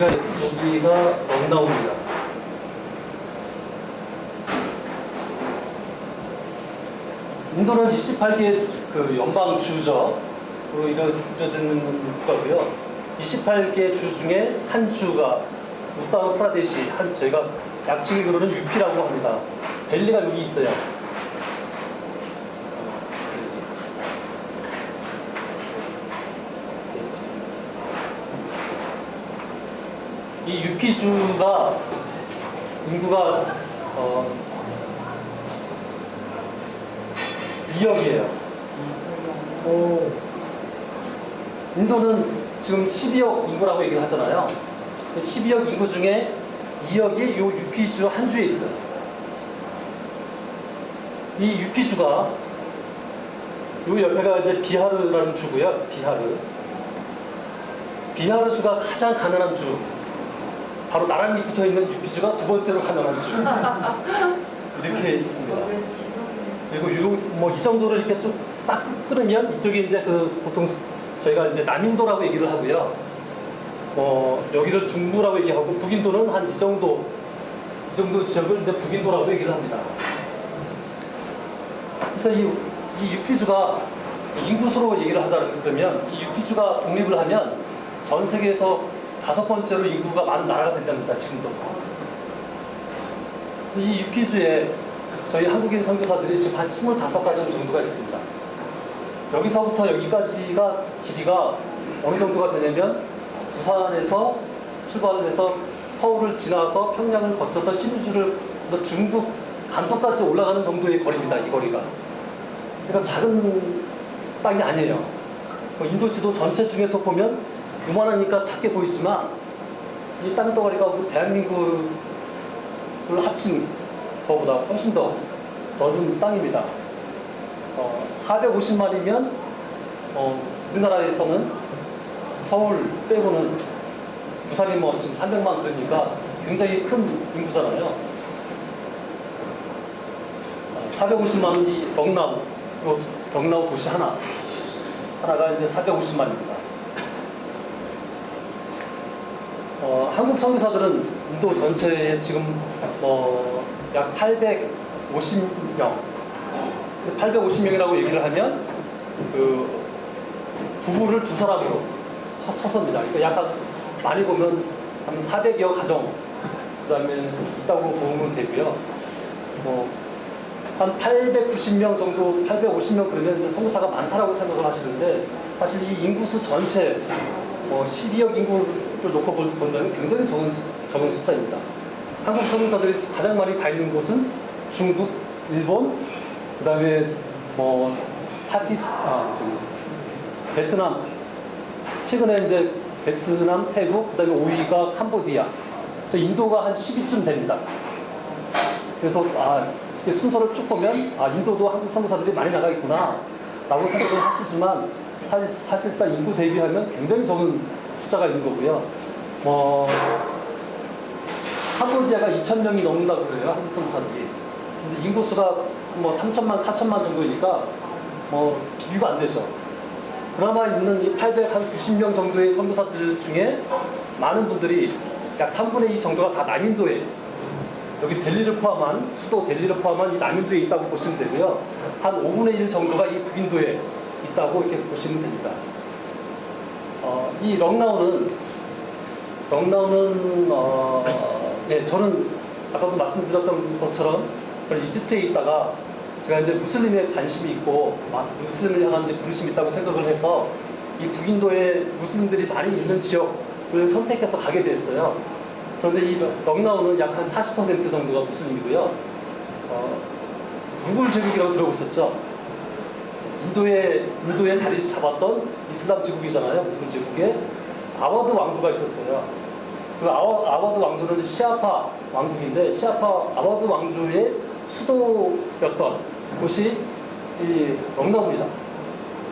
여기가 넉나우입니다. 인도는 28개 그 연방주죠. 로 이루어지는 국가고요. 28개 주 중에 한 주가 우타르 프라데시, 저희가 약칭으로는 UP라고 합니다. 델리가 여기 있어요. 이 UP주가 인구가 2억이에요. 인도는 지금 12억 인구라고 얘기를 하잖아요. 12억 인구 중에 2억이 요 UP주 한 주에 있어요. 이 UP주가 요 옆에가 이제 비하르라는 주고요. 비하르주가 가장 가난한 주. 바로 나란히 붙어 있는 UP주가 두 번째로 가난한 주. 이렇게 있습니다. 그리고 이 정도를 이렇게 좀 딱 끊으면 이쪽에 이제 보통 저희가 이제 남인도라고 얘기를 하고요. 여기를 중부라고 얘기하고 북인도는 한 이 정도 지역을 이제 북인도라고 얘기를 합니다. 그래서 이 UP주가 인구수로 얘기를 하자 그러면 이 UP주가 독립을 하면 전 세계에서 5번째로 인구가 많은 나라가 된답니다. 지금도. 이 UP주에 저희 한국인 선교사들이 지금 한 25가정 정도가 있습니다. 여기서부터 여기까지가 길이가 어느 정도가 되냐면 부산에서 출발을 해서 서울을 지나서 평양을 거쳐서 신주를 중국 간도까지 올라가는 정도의 거리입니다. 이 거리가. 그러니까 작은 땅이 아니에요. 인도 지도 전체 중에서 보면 요만하니까 작게 보이지만 이 땅덩어리가 우리 대한민국을 합친 것보다 훨씬 더 넓은 땅입니다. 450만이면 우리나라에서는 서울 빼고는 부산이 지금 300만 그러니까 굉장히 큰 인구잖아요. 450만이 넉나우 도시 하나가 이제 450만입니다. 한국 선교사들은 인도 전체에 지금 약 850명, 850명이라고 얘기를 하면 부부를 두 사람으로 쳐섭니다. 그러니까 약간 많이 보면 한 400여 가정 그다음에 있다고 보면 되고요. 한 890명 정도, 850명 그러면 이제 선교사가 많다라고 생각을 하시는데 사실 이 인구수 전체 12억 인구를 놓고 본다면 굉장히 적은 숫자입니다. 한국 선교사들이 가장 많이 가 있는 곳은 중국, 일본, 그다음에 베트남. 최근에 이제 베트남, 태국, 그다음에 5위가 캄보디아. 인도가 한 10위쯤 됩니다. 그래서 이렇게 순서를 쭉 보면 인도도 한국 선교사들이 많이 나가 있구나 라고 생각을 하시지만 사실상 인구 대비하면 굉장히 적은 숫자가 있는 거고요. 캄보디아가 2,000명이 넘는다고 그래요. 한국 선교사들이. 근데 인구수가 3천만, 4천만 정도니까 비교가 안 되죠. 그나마 있는 이 890명 정도의 선교사들 중에 많은 분들이 약 3분의 2 정도가 다 남인도에, 여기 델리를 포함한, 수도 델리를 포함한 이 남인도에 있다고 보시면 되고요. 한 5분의 1 정도가 이 북인도에 있다고 이렇게 보시면 됩니다. 이 넉나우는 저는 아까도 말씀드렸던 것처럼 저는 이집트에 있다가 제가 이제 무슬림에 관심이 있고 무슬림을 향한 이제 부르심이 있다고 생각을 해서 이 북인도에 무슬림들이 많이 있는 지역을 선택해서 가게 됐어요. 그런데 이 넉나우는 약 한 40% 정도가 무슬림이고요. 무굴 제국이라고 들어보셨죠? 인도에 자리 잡았던 이슬람 제국이잖아요. 무굴 제국에 아와드 왕조가 있었어요. 그 아와드 왕조는 시아파 왕국인데 아와드 왕조의 수도였던 곳이 이 넉나우입니다.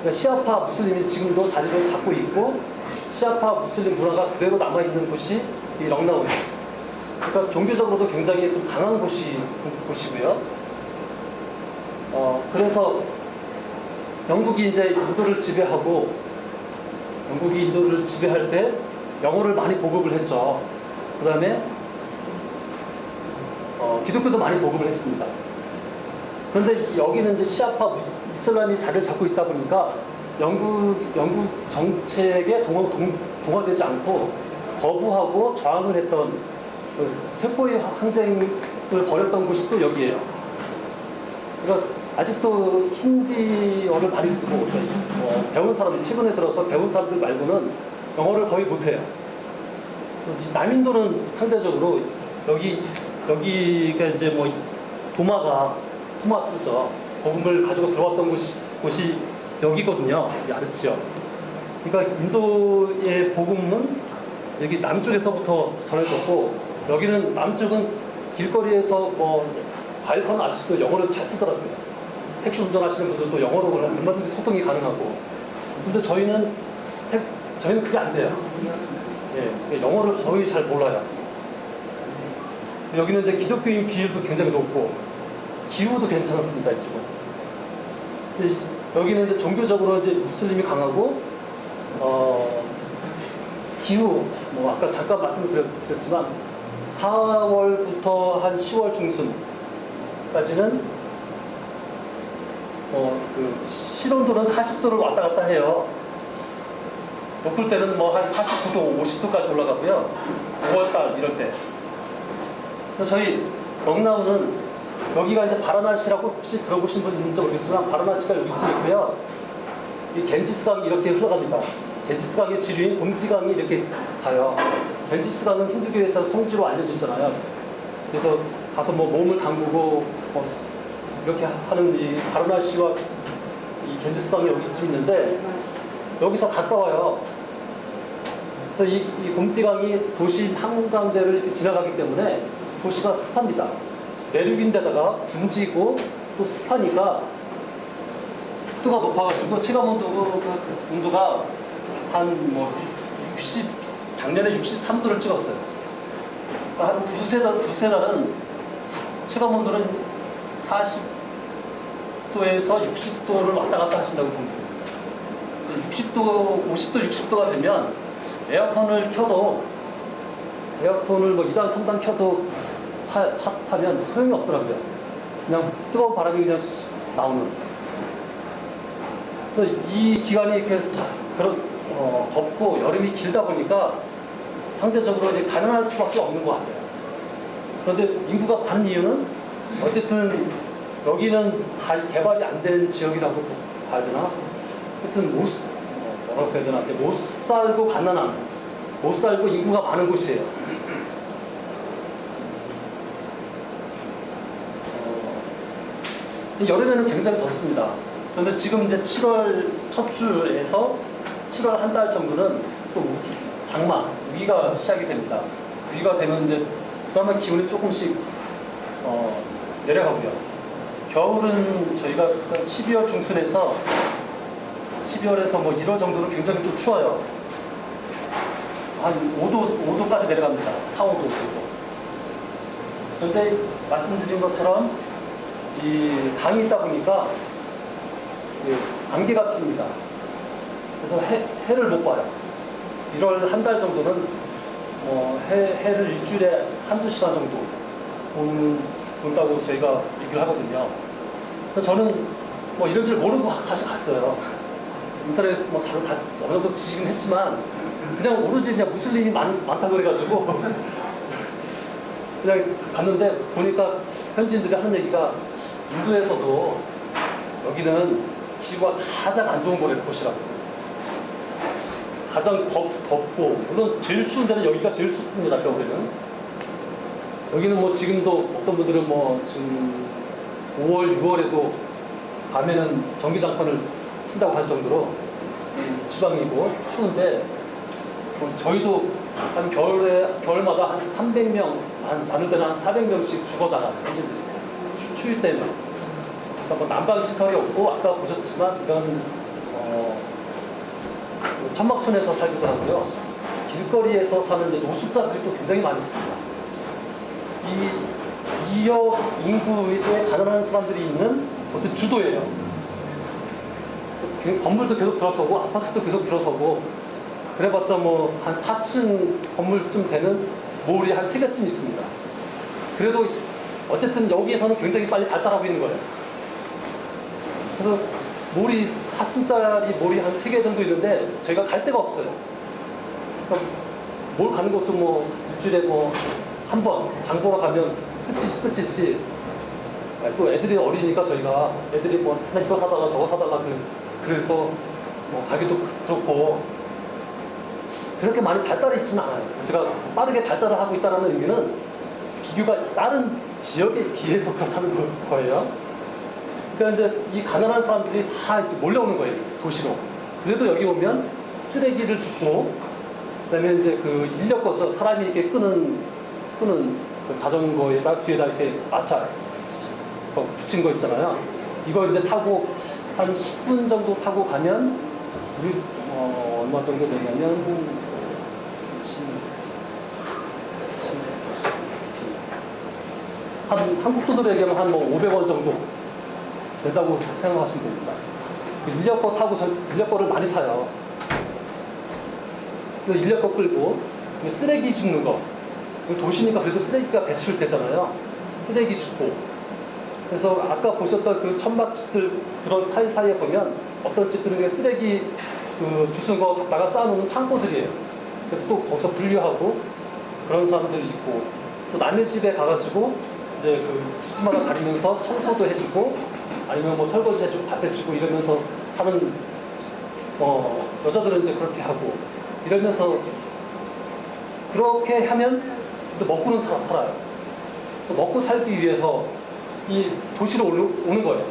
그러니까 시아파 무슬림이 지금도 자리를 잡고 있고 시아파 무슬림 문화가 그대로 남아있는 곳이 이 넉나우예요. 그러니까 종교적으로도 굉장히 좀 강한 곳이고요. 그래서 영국이 인도를 지배할 때 영어를 많이 보급을 했죠. 그 다음에 기독교도 많이 보급을 했습니다. 그런데 여기는 이제 시아파 이슬람이 자리를 잡고 있다 보니까 영국 정책에 동화되지 않고 거부하고 저항을 했던 그 세포의 항쟁을 벌였던 곳이 또 여기예요. 그러니까 아직도 힌디어를 많이 쓰고 배운 사람들, 최근에 들어서 배운 사람들 말고는 영어를 거의 못해요. 남인도는 상대적으로 여기가 이제 뭐 토마스죠. 복음을 가지고 들어왔던 곳이 여기거든요. 이 아르치요. 그러니까 인도의 복음은 여기 남쪽에서부터 전해졌고, 여기는 남쪽은 길거리에서 뭐 과일 파는 아저씨도 영어를 잘 쓰더라고요. 택시 운전하시는 분들도 영어로 얼마든지 소통이 가능하고. 근데 저희는 그게 안 돼요. 예, 영어를 거의 잘 몰라요. 여기는 이제 기독교인 비율도 굉장히 높고 기후도 괜찮았습니다. 이쪽은. 여기는 이제 종교적으로 이제 무슬림이 강하고 기후 뭐 아까 잠깐 말씀을 드렸지만 4월부터 한 10월 중순까지는 그 실온도는 40도를 왔다 갔다 해요. 높을 때는 뭐 한 49도, 50도까지 올라가고요. 5월달 이럴 때. 저희 럭나우는 여기가 이제 바라나시라고 혹시 들어보신 분 있는지 모르겠지만 바라나시가 여기쯤 있고요. 이 겐지스강이 이렇게 흘러갑니다. 겐지스강의 지류인 곰티강이 이렇게 가요. 겐지스강은 힌두교에서 성지로 알려져 있잖아요. 그래서 가서 뭐 몸을 담그고 뭐 이렇게 하는 이 바라나시와 이 겐지스강이 여기쯤 있는데 여기서 가까워요. 그래서 이 곰티강이 도시 한가운데를 이렇게 지나가기 때문에 도시가 습합니다. 내륙인데다가 둥지고 또 습하니까 습도가 높아가지고 체감 온도가 한 뭐 60, 작년에 63도를 찍었어요. 한 두세 달은 체감 온도는 40도에서 60도를 왔다 갔다 하신다고 봅니다. 60도, 50도, 60도가 되면 에어컨을 켜도 에어컨을 뭐 2단, 3단 켜도 차 타면 소용이 없더라고요. 그냥 뜨거운 바람이 그냥 나오는. 이 기간이 이렇게 덥고 여름이 길다 보니까 상대적으로 이제 가난할 수밖에 없는 것 같아요. 그런데 인구가 많은 이유는 어쨌든 여기는 다 개발이 안 된 지역이라고 봐야 되나? 하여튼 뭐라고 해야 되나? 이제 못 살고 가난한, 못 살고 인구가 많은 곳이에요. 여름에는 굉장히 덥습니다. 그런데 지금 이제 7월 첫 주에서 7월 한 달 정도는 또 장마, 우기가 시작이 됩니다. 우기가 되면 이제 그러면 기온이 조금씩 내려가고요. 겨울은 저희가 12월 중순에서 12월에서 뭐 1월 정도는 굉장히 또 추워요. 한 5도까지 내려갑니다. 4, 5도 정도. 그런데 말씀드린 것처럼 이 강이 있다 보니까 안개가 낍니다. 그래서 해를 못 봐요. 1월 한 달 정도는 해를 일주일에 한두 시간 정도 본다고 저희가 얘기를 하거든요. 그래서 저는 뭐 이런 줄 모르고 사실 갔어요. 인터넷 뭐 자료 다 어느 정도 지식은 했지만 그냥 오로지 그냥 무슬림이 많다고 그래가지고 그냥 갔는데 보니까 현지인들이 하는 얘기가 인도에서도 여기는 기후가 가장 안 좋은 곳이라고. 가장 덥고 물론 제일 추운 데는 여기가 제일 춥습니다. 겨울에는. 여기는 뭐 지금도 어떤 분들은 뭐 지금 5월, 6월에도 밤에는 전기장판을 킨다고 할 정도로 지방이고 추운데 저희도 한 겨울마다 한 300명, 많을 때는 한 400명씩 죽어나가요. 추위 때문에. 뭐 난방 시설이 없고 아까 보셨지만 이런 천막촌에서 살기도 하고요. 길거리에서 사는 이제 노숙자들이 또 굉장히 많이 있습니다. 이 2억 인구에 가난한 사람들이 있는 어떤 주도예요. 건물도 계속 들어서고 아파트도 계속 들어서고 그래봤자 뭐 한 4층 건물쯤 되는 몰이 한 3개쯤 있습니다. 그래도 어쨌든 여기에서는 굉장히 빨리 발달하고 있는 거예요. 그래서 몰이 4층짜리 몰이 한 3개 정도 있는데 저희가 갈 데가 없어요. 몰 가는 것도 뭐 일주일에 뭐 한 번 장 보러 가면 끝이지. 또 애들이 어리니까 저희가 애들이 뭐 이거 사달라 저거 사달라 그래서 뭐 가기도 그렇고 그렇게 많이 발달해 있지는 않아요. 제가 빠르게 발달을 하고 있다는 의미는 비교가 다른 지역에 비해서 그렇다는 거예요. 그러니까 이제 이 가난한 사람들이 다 이렇게 몰려오는 거예요, 도시로. 그래도 여기 오면 쓰레기를 줍고, 그다음에 이제 그 인력 거죠. 사람이 이렇게 끄는 그 자전거에다 뒤에다 이렇게 마찰 붙인 거 있잖아요. 이거 이제 타고 한 10분 정도 타고 가면 우리 얼마 정도 되냐면 한 한국 돈으로 얘기하면 한 뭐 500원 정도 된다고 생각하시면 됩니다. 그 인력거 타고 인력거를 많이 타요. 그 인력거 끌고 쓰레기 줍는 거. 도시니까 그래도 쓰레기가 배출되잖아요. 쓰레기 줍고. 그래서 아까 보셨던 그 천막집들 그런 사이사이에 보면 어떤 집들은 쓰레기 그 주스는 거 갖다가 쌓아놓는 창고들이에요. 그래서 또 거기서 분류하고 그런 사람들이 있고 또 남의 집에 가가지고 이제 그 집집마다 다니면서 청소도 해주고 아니면 뭐 설거지 해주고 밥 해주고 이러면서 사는 여자들은 이제 그렇게 하고 이러면서 그렇게 하면 또 먹고는 살아요. 또 먹고 살기 위해서 이 도시로 오는 거예요.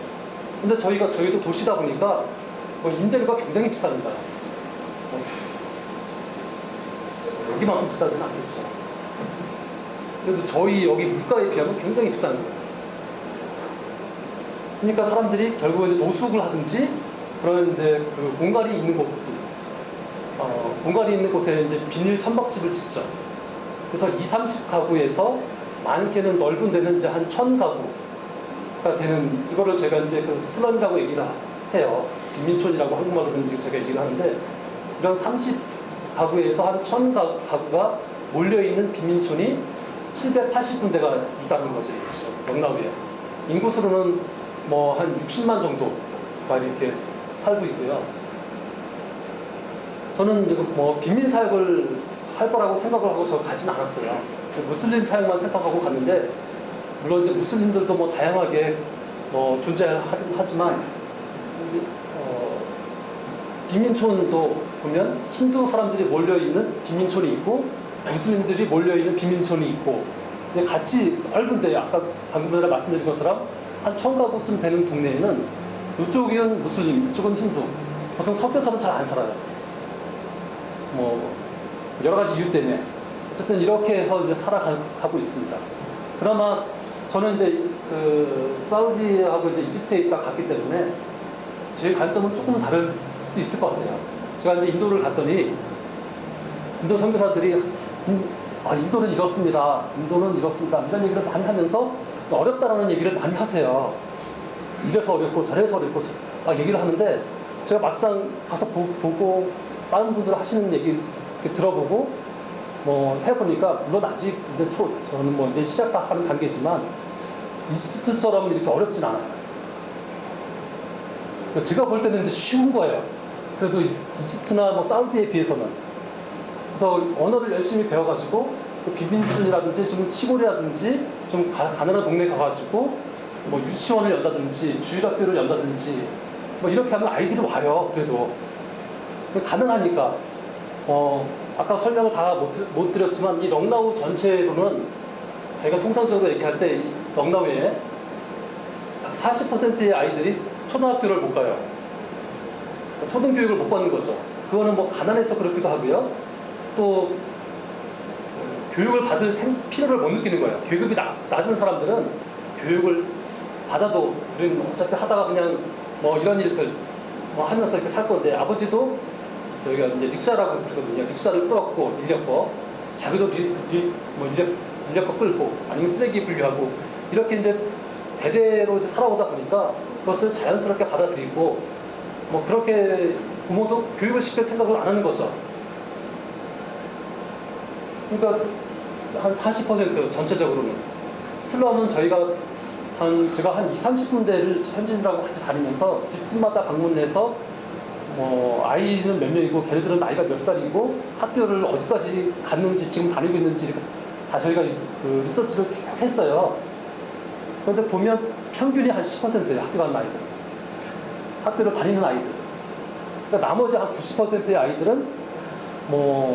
근데 저희도 도시다 보니까 임대료가 굉장히 비쌉니다. 여기만큼 비싸지는 않겠죠. 그래도 저희 여기 물가에 비하면 굉장히 비싼 거예요. 그러니까 사람들이 결국 이제 노숙을 하든지 그런 이제 그 공간이 있는 곳들, 공간이 있는 곳에 이제 비닐 천막집을 짓죠. 그래서 20-30가구에서 많게는 넓은 데는 이제 한 1000가구가 되는 이거를 제가 이제 그 슬럼이라고 얘기를 해요. 빈민촌이라고 한국말로 제가 얘기를 하는데 이런 30가구에서 한 1000가구가 몰려있는 빈민촌이 780군데가 있다는 거지. 영남에. 인구수로는 뭐 한 60만 정도가 이렇게 살고 있고요. 저는 이제 뭐 빈민 사역을 할 거라고 생각을 하고 저 가진 않았어요. 무슬림 사역만 생각하고 갔는데 물론 이제 무슬림들도 뭐 다양하게 존재하긴 하지만 빈민촌도 보면 힌두 사람들이 몰려 있는 빈민촌이 있고 무슬림들이 몰려 있는 빈민촌이 있고 같이 넓은데 아까 방금 전에 말씀드린 것처럼 한 1000가구쯤 되는 동네에는 이쪽은 무슬림, 이쪽은 힌두 보통 섞여서는 잘 안 살아요. 뭐 여러 가지 이유 때문에 어쨌든 이렇게 해서 이제 살아가고 있습니다. 그나마 저는 이제 그 사우디하고 이제 이집트에 있다 갔기 때문에 제 관점은 조금 다를 수 있을 것 같아요. 제가 이제 인도를 갔더니 인도 선교사들이 인도는 이렇습니다. 인도는 이렇습니다. 이런 얘기를 많이 하면서 어렵다라는 얘기를 많이 하세요. 이래서 어렵고 저래서 어렵고 얘기를 하는데 제가 막상 가서 보고 다른 분들 하시는 얘기 들어보고 뭐 해보니까 물론 아직 이제 저는 뭐 이제 시작하는 단계지만 이집트처럼 이렇게 어렵진 않아요. 제가 볼 때는 이제 쉬운 거예요. 그래도 이집트나 뭐 사우디에 비해서는. 그래서 언어를 열심히 배워가지고 그 빈민촌이라든지 좀 시골이라든지 좀 가난한 동네 가가지고 뭐 유치원을 연다든지 주일학교를 연다든지 뭐 이렇게 하면 아이들이 와요. 그래도 가능하니까 아까 설명을 다 못 드렸지만 이 렁나우 전체로는 저희가 통상적으로 얘기할 때 이 렁나우에 약 40%의 아이들이 초등학교를 못 가요. 초등교육을 못 받는 거죠. 그거는 뭐 가난해서 그렇기도 하고요. 또 교육을 받을 필요를 못 느끼는 거예요. 계급이 낮은 사람들은 교육을 받아도 우리는 어차피 하다가 그냥 뭐 이런 일들 뭐 하면서 이렇게 살 건데 아버지도 저희가 이제 릭샤라고 그러거든요. 릭샤를 끌었고 인력거 자기도 인력거 끌고 아니면 쓰레기 분류하고 이렇게 이제 대대로 이제 살아오다 보니까 그것을 자연스럽게 받아들이고 뭐 그렇게 부모도 교육을 시킬 생각을 안 하는 거죠. 그러니까 한 40% 전체적으로는. 슬럼은 제가 한 2, 30군데를 현지인들하고 같이 다니면서 집집마다 방문해서 아이는 몇 명이고 걔네들은 나이가 몇 살이고 학교를 어디까지 갔는지 지금 다니고 있는지 다 저희가 그 리서치를 쭉 했어요. 그런데 보면 평균이 한 10%예요. 학교 가는 아이들. 학교를 다니는 아이들. 그러니까 나머지 한 90%의 아이들은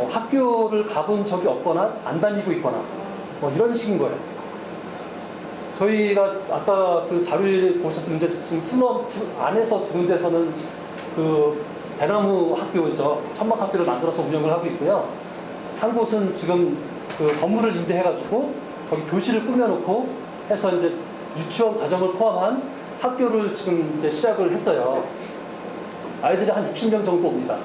학교를 가본 적이 없거나 안 다니고 있거나 이런 식인 거예요. 저희가 아까 그 자료를 보셨으면 이제 지금 슬럼 안에서 두 군데서는 그 대나무 학교죠. 천막 학교를 만들어서 운영을 하고 있고요. 한 곳은 지금 그 건물을 임대해가지고 거기 교실을 꾸며놓고 해서 이제 유치원 과정을 포함한 학교를 지금 이제 시작을 했어요. 아이들이 한 60명 정도 옵니다.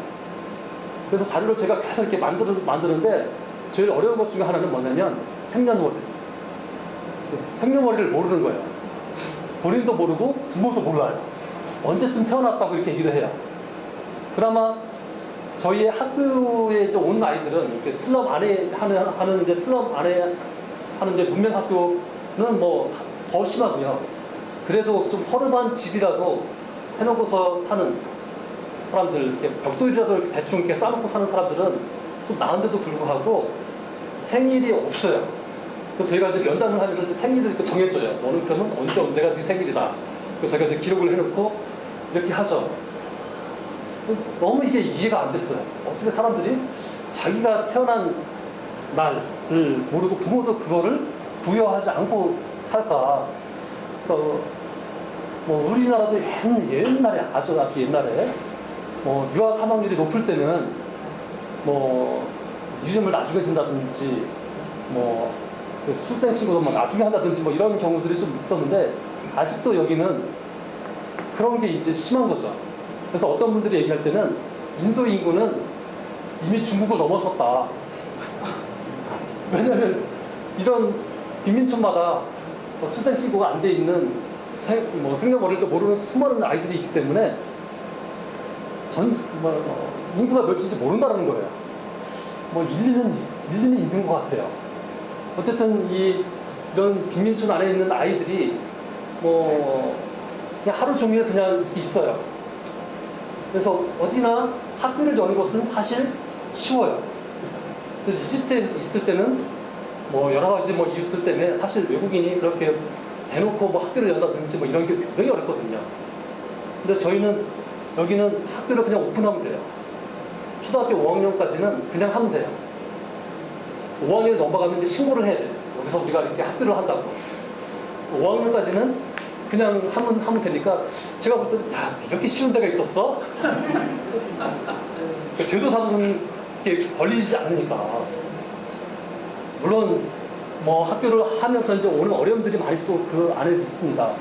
그래서 자료를 제가 계속 이렇게 만드는데 제일 어려운 것 중에 하나는 뭐냐면 생년월일. 생년월일을 모르는 거예요. 본인도 모르고 부모도 몰라요. 언제쯤 태어났다고 이렇게 얘기를 해요. 그나마 저희의 학교에 이제 온 아이들은 이렇게 슬럼 안에 하는 이제 슬럼 안에 하는 이제 문명 학교는 더 심하고요. 그래도 좀 허름한 집이라도 해놓고서 사는 사람들, 이렇게 벽돌이라도 이렇게 대충 이렇게 쌓아놓고 사는 사람들은 좀 나은데도 불구하고 생일이 없어요. 그래서 저희가 이제 면담을 하면서 이제 생일을 이렇게 정해줘요. 너는 그러면 언제가 네 생일이다. 그래서 저희가 이제 기록을 해놓고 이렇게 하죠. 너무 이게 이해가 안 됐어요. 어떻게 사람들이 자기가 태어난 날을 모르고 부모도 그거를 부여하지 않고 살까. 우리나라도 옛날에 아주 옛날에 유아 사망률이 높을 때는 이름을 나중에 진다든지 출생신고도 나중에 한다든지 이런 경우들이 좀 있었는데 아직도 여기는 그런 게 이제 심한 거죠. 그래서 어떤 분들이 얘기할 때는 인도 인구는 이미 중국을 넘어섰다. 왜냐하면 이런 빈민촌마다 출생신고가 안 돼 있는 생년월일도 모르는 수많은 아이들이 있기 때문에 인구가 몇인지 모른다는 거예요. 일리는 있는 것 같아요. 어쨌든 이런 빈민촌 안에 있는 아이들이 그냥 하루 종일 그냥 이렇게 있어요. 그래서 어디나 학교를 여는 것은 사실 쉬워요. 그래서 이집트에 있을 때는 여러 가지 이유들 때문에 사실 외국인이 그렇게 대놓고 학교를 연다든지 이런 게 굉장히 어렵거든요. 근데 여기는 학교를 그냥 오픈하면 돼요. 초등학교 5학년까지는 그냥 하면 돼요. 5학년이 넘어가면 이제 신고를 해야 돼요. 여기서 우리가 이렇게 학교를 한다고. 5학년까지는 그냥 하면 되니까 제가 볼 때 이렇게 쉬운 데가 있었어? 제도 상은 걸리지 않으니까. 물론 학교를 하면서 이제 오는 어려움들이 많이 또 그 안에 있습니다.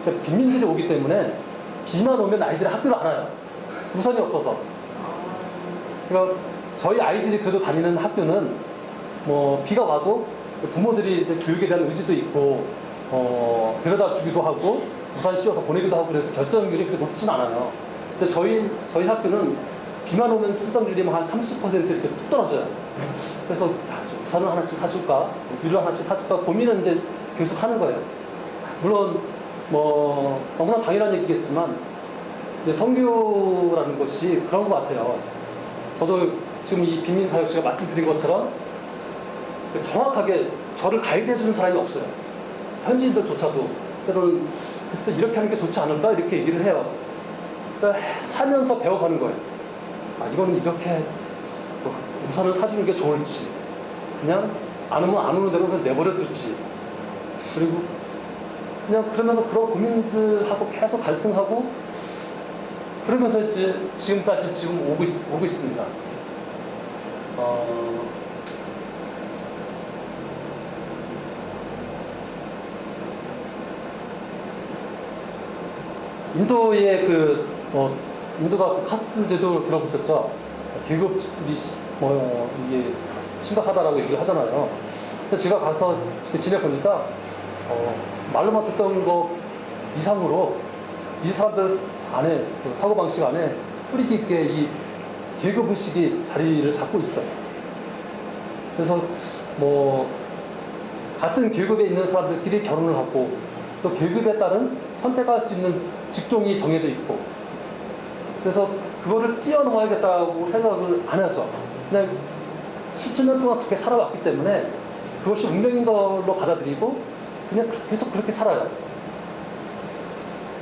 그러니까 빈민들이 오기 때문에 비만 오면 아이들이 학교를 안 와요. 우산이 없어서. 그러니까 저희 아이들이 그래도 다니는 학교는 비가 와도 부모들이 이제 교육에 대한 의지도 있고 데려다 주기도 하고 우산 씌워서 보내기도 하고 그래서 결석률이 그렇게 높진 않아요. 근데 저희 학교는 비만 오면 출석률이 한 30% 이렇게 뚝 떨어져요. 그래서 우산을 하나씩 사줄까, 무기를 하나씩 사줄까 고민은 이제 계속 하는 거예요. 물론 너무나 당연한 얘기겠지만 선교라는 것이 그런 것 같아요. 저도 지금 이 빈민사역 제가 말씀드린 것처럼 정확하게 저를 가이드해주는 사람이 없어요. 현지인들조차도 때로는 글쎄 이렇게 하는 게 좋지 않을까 이렇게 얘기를 해요. 그러니까 하면서 배워가는 거예요. 이거는 이렇게 우산을 사주는 게 좋을지 그냥 안 오면 안 오는 대로 그냥 내버려 둘지 그리고 그냥 그러면서 그런 고민들하고 계속 갈등하고 그러면서 이제 지금까지 지금 오고 있습니다. 인도의 인도가 그 카스트 제도 들어보셨죠? 계급이 이게 심각하다라고 얘기를 하잖아요. 근데 제가 가서 지내보니까 말로만 듣던 거 이상으로 이 사람들 안에 그 사고방식 안에 뿌리 깊게 이 계급의식이 자리를 잡고 있어요. 그래서 뭐 같은 계급에 있는 사람들끼리 결혼을 하고 또 계급에 따른 선택할 수 있는 직종이 정해져 있고 그래서 그거를 뛰어넘어야겠다고 생각을 안 해서 그냥 수천 년 동안 그렇게 살아왔기 때문에 그것이 운명인 걸로 받아들이고 그냥 계속 그렇게 살아요.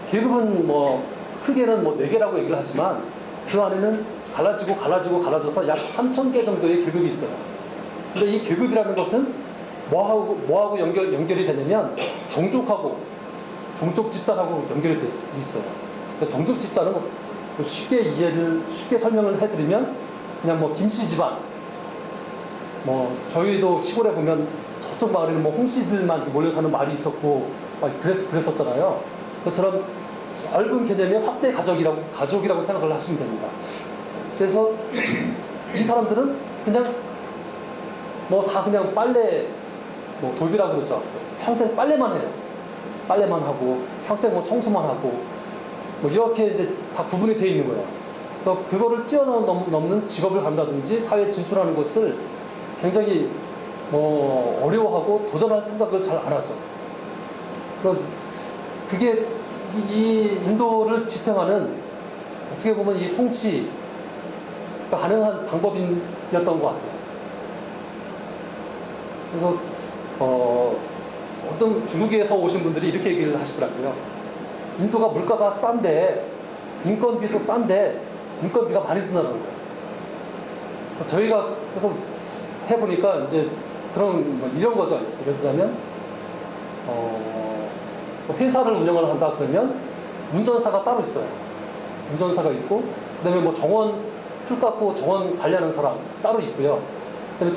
계급은 뭐 크게는 뭐 4개라고 얘기를 하지만 그 안에는 갈라져서 약 3,000개 정도의 계급이 있어요. 근데 이 계급이라는 것은 뭐하고 연결이 되냐면 종족 집단하고 연결이 돼 있어요. 그러니까 종족 집단은 쉽게 설명을 해드리면 그냥 뭐 김씨 집안, 뭐 저희도 시골에 보면 저쪽 마을에는 뭐 홍씨들만 몰려 사는 마을이 있었고 막 그랬었잖아요. 그것처럼 넓은 개념의 확대 가족이라고 생각을 하시면 됩니다. 그래서 이 사람들은 그냥 뭐 다 그냥 빨래 뭐 돌비라고 그러죠. 평생 빨래만 해요. 빨래만 하고 평생 뭐 청소만 하고 뭐 이렇게 이제 다 구분이 되어 있는 거예요. 그래서 그거를 뛰어넘는 직업을 간다든지 사회에 진출하는 것을 굉장히 뭐 어려워하고 도전할 생각을 잘 안 하죠. 그래서 그게 이 인도를 지탱하는 어떻게 보면 이 통치가 가능한 방법이었던 것 같아요. 그래서 어떤 중국에서 오신 분들이 이렇게 얘기를 하시더라고요. 인도가 물가가 싼데 인건비도 싼데 인건비가 많이 든다는 거예요. 저희가 그래서 해보니까 이제 그런 뭐 이런 거죠. 예를 들자면 회사를 운영을 한다 그러면 운전사가 따로 있어요. 운전사가 있고 그다음에 뭐 정원 풀 깎고 정원 관리하는 사람 따로 있고요. 그다음에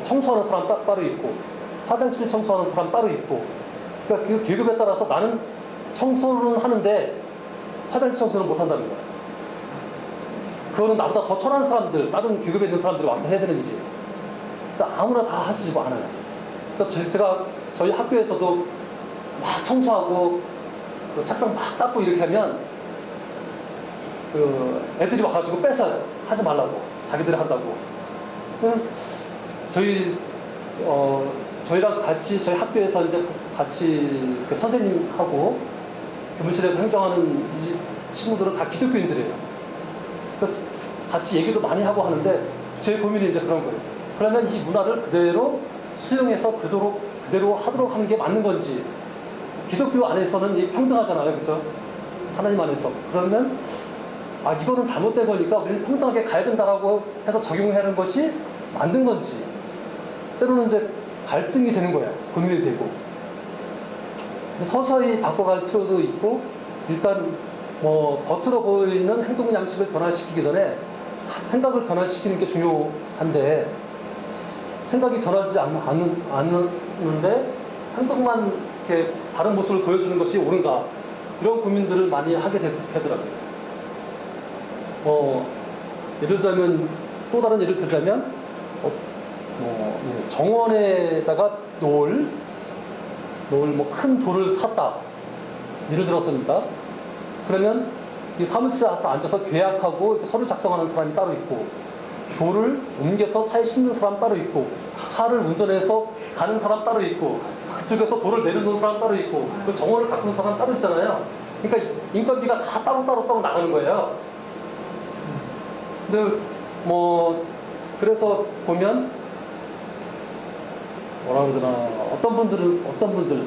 청소하는 사람 따로 있고 화장실 청소하는 사람 따로 있고 그러니까 그 계급에 따라서 나는 청소는 하는데 화장실 청소는 못 한다는 거예요. 그거는 나보다 더 천한 사람들, 다른 계급에 있는 사람들이 와서 해야 되는 일이에요. 그러니까 아무나 다 하시지 않아요. 그러니까 제가 저희 학교에서도 막 청소하고 책상 막 닦고 이렇게 하면 그 애들이 와가지고 뺏어요. 하지 말라고. 자기들이 한다고. 그래서 저희랑 같이 저희 학교에서 이제 같이 그 선생님하고 교무실에서 행정하는 이 친구들은 다 기독교인들이에요. 그래서 같이 얘기도 많이 하고 하는데 제 고민이 이제 그런 거예요. 그러면 이 문화를 그대로 수용해서 그대로 하도록 하는 게 맞는 건지. 기독교 안에서는 이 평등하잖아요. 그래서 하나님 안에서. 그러면 이거는 잘못된 거니까 우리는 평등하게 가야 된다라고 해서 적용해야 하는 것이 맞는 건지. 때로는 이제 갈등이 되는 거예요. 고민이 되고. 서서히 바꿔갈 필요도 있고 일단 뭐 겉으로 보이는 행동 양식을 변화시키기 전에 생각을 변화시키는 게 중요한데 생각이 변하지 않는데 행동만 이렇게 다른 모습을 보여주는 것이 옳은가 이런 고민들을 많이 하게 되더라고요. 예를 들자면 또 다른 예를 들자면 정원에다가 놓을 뭐 큰 돌을 샀다. 예를 들어서입니다. 그러면 이 사무실에 앉아서 계약하고 이렇게 서류 작성하는 사람이 따로 있고 돌을 옮겨서 차에 싣는 사람 따로 있고 차를 운전해서 가는 사람 따로 있고 그쪽에서 돌을 내려놓은 사람 따로 있고 그 정원을 가꾸는 사람 따로 있잖아요. 그러니까 인건비가 다 따로 나가는 거예요. 근데 그래서 보면 뭐라 그러나 어떤 분들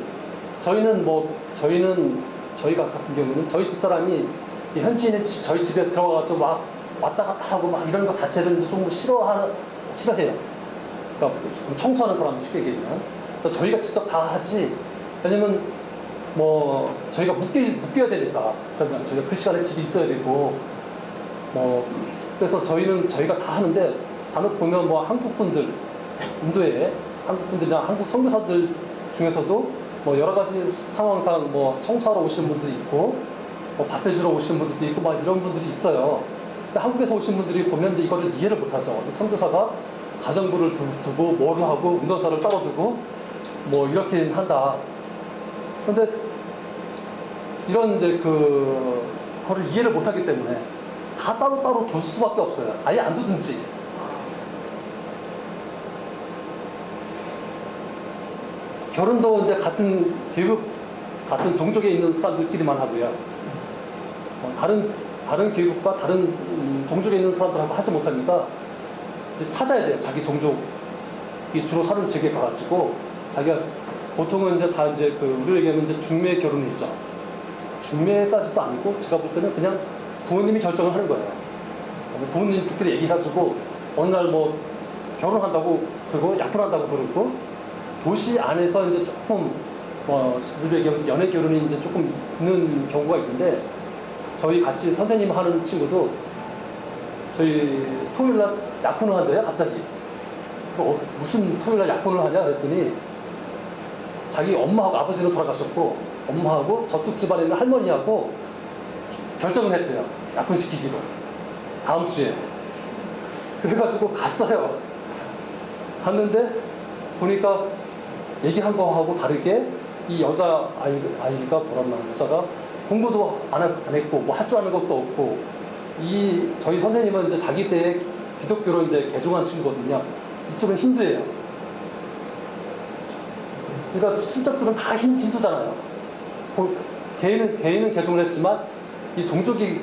저희가 같은 경우는 저희 집사람이 현지인의 저희 집에 들어가서 막 왔다 갔다 하고 막 이런 거 자체를 이제 좀 싫어해요. 그러니까 청소하는 사람 쉽게 얘기하면 저희가 직접 다 하지. 왜냐면 저희가 묶여야 되니까. 그러면 저희가 그 시간에 집에 있어야 되고 그래서 저희가 다 하는데 간혹 보면 한국 분들 인도에 한국 분들이나 한국 선교사들 중에서도 여러 가지 상황상 청소하러 오시는 분들이 있고 밥 해주러 오시는 분들도 있고 막 이런 분들이 있어요. 근데 한국에서 오신 분들이 보면 이제 이거를 이해를 못하죠. 선교사가 가정부를 두고 뭐를 하고 운전사를 따로 두고 이렇게 한다. 근데 이런 이제 그거를 이해를 못하기 때문에 다 따로 둘 수밖에 없어요. 아예 안 두든지. 결혼도 이제 같은 계급, 같은 종족에 있는 사람들끼리만 하고요. 다른 계급과 다른 종족에 있는 사람들하고 하지 못하니까 이제 찾아야 돼요. 자기 종족이 주로 사는 지역에 가가지고 자기가 보통은 이제 다 이제 우리로 얘기하면 이제 중매 결혼이죠. 중매까지도 아니고 제가 볼 때는 그냥 부모님이 결정을 하는 거예요. 부모님들끼리 얘기해가지고 어느 날 뭐 결혼한다고 그러고 약혼한다고 그러고 도시 안에서 이제 조금 우리로 얘기하면 연애 결혼이 이제 조금 있는 경우가 있는데 저희 같이 선생님 하는 친구도 저희 토요일날 약혼을 한대요 갑자기. 그래서 무슨 토요일날 약혼을 하냐 그랬더니 자기 엄마하고 아버지는 돌아가셨고 엄마하고 저쪽 집안에 있는 할머니하고 결정을 했대요. 약혼시키기로. 다음 주에. 그래가지고 갔어요. 갔는데 보니까 얘기한 거하고 다르게 이 아이가 뭐라나 여자가 공부도 안 했고 뭐 할 줄 아는 것도 없고 저희 선생님은 이제 자기 때에 기독교로 이제 개종한 친구거든요. 이쪽은 힌두예요. 그러니까 친척들은 다 힌두잖아요. 개인은 개종을 했지만 이 종족이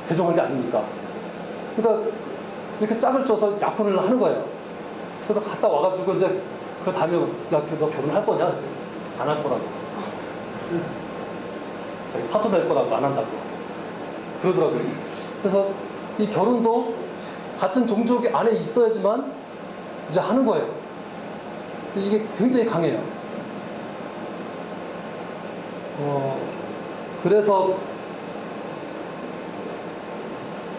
개종한 게 아니니까. 그러니까 이렇게 짝을 쪄서 약혼을 하는 거예요. 그래서 갔다 와가지고 이제 그 다음에 너 결혼할 거냐? 안 할 거라고. 자기 파토 낼 거라고 안 한다고. 그러더라고요. 그래서 이 결혼도 같은 종족 안에 있어야지만 이제 하는 거예요. 이게 굉장히 강해요. 그래서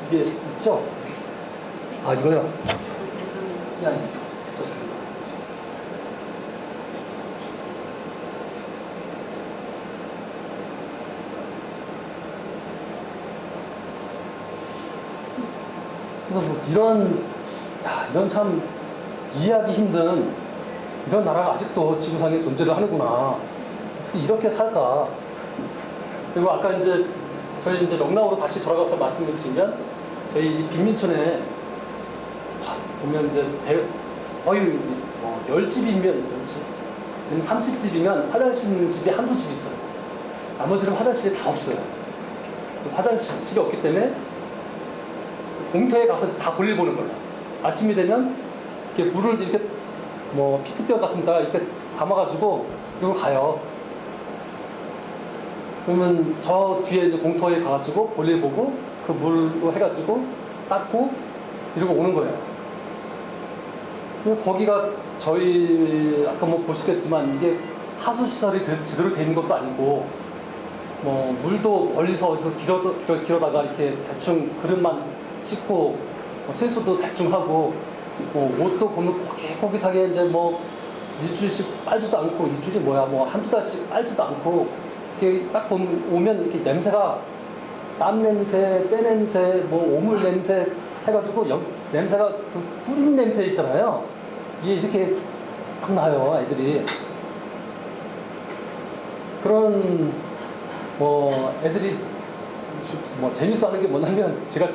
이게 있죠? 아, 이거요? 죄송해요. 아니, 좋습니다. 그래서 뭐 이런 참 이해하기 힘든 이런 나라가 아직도 지구상에 존재를 하는구나. 어떻게 이렇게 살까? 그리고 아까 이제 저희 이제 령나우로 다시 돌아가서 말씀을 드리면 저희 빈민촌에 보면 이제 10집이면 30집이면 화장실 있는 집이 한두 집 있어요. 나머지는 화장실이 다 없어요. 화장실이 없기 때문에 공터에 가서 다 볼일 보는 거예요. 아침이 되면 이렇게 물을 이렇게 뭐 피트병 같은 데다가 이렇게 담아가지고 이러고 가요. 그러면 저 뒤에 이제 공터에 가가지고 볼일 보고 그 물로 해가지고 닦고 이러고 오는 거예요. 거기가 저희 아까 뭐 보시겠지만 이게 하수 시설이 제대로 돼 있는 것도 아니고 뭐 물도 멀리서 어디서 길어다가 이렇게 대충 그릇만 씻고 뭐 세수도 대충 하고 뭐 옷도 보면 꼬깃꼬깃하게 이제 뭐 일주일씩 빨지도 않고 일주일이 뭐야 뭐 한두 달씩 빨지도 않고 이렇게 딱 오면 이렇게 냄새가 땀 냄새, 때 냄새, 뭐 오물 냄새 해가지고 냄새가 그 꿀인 냄새 있잖아요. 이게 이렇게 막 나요, 애들이. 그런 뭐 애들이 뭐 재밌어 하는 게 뭐냐면 제가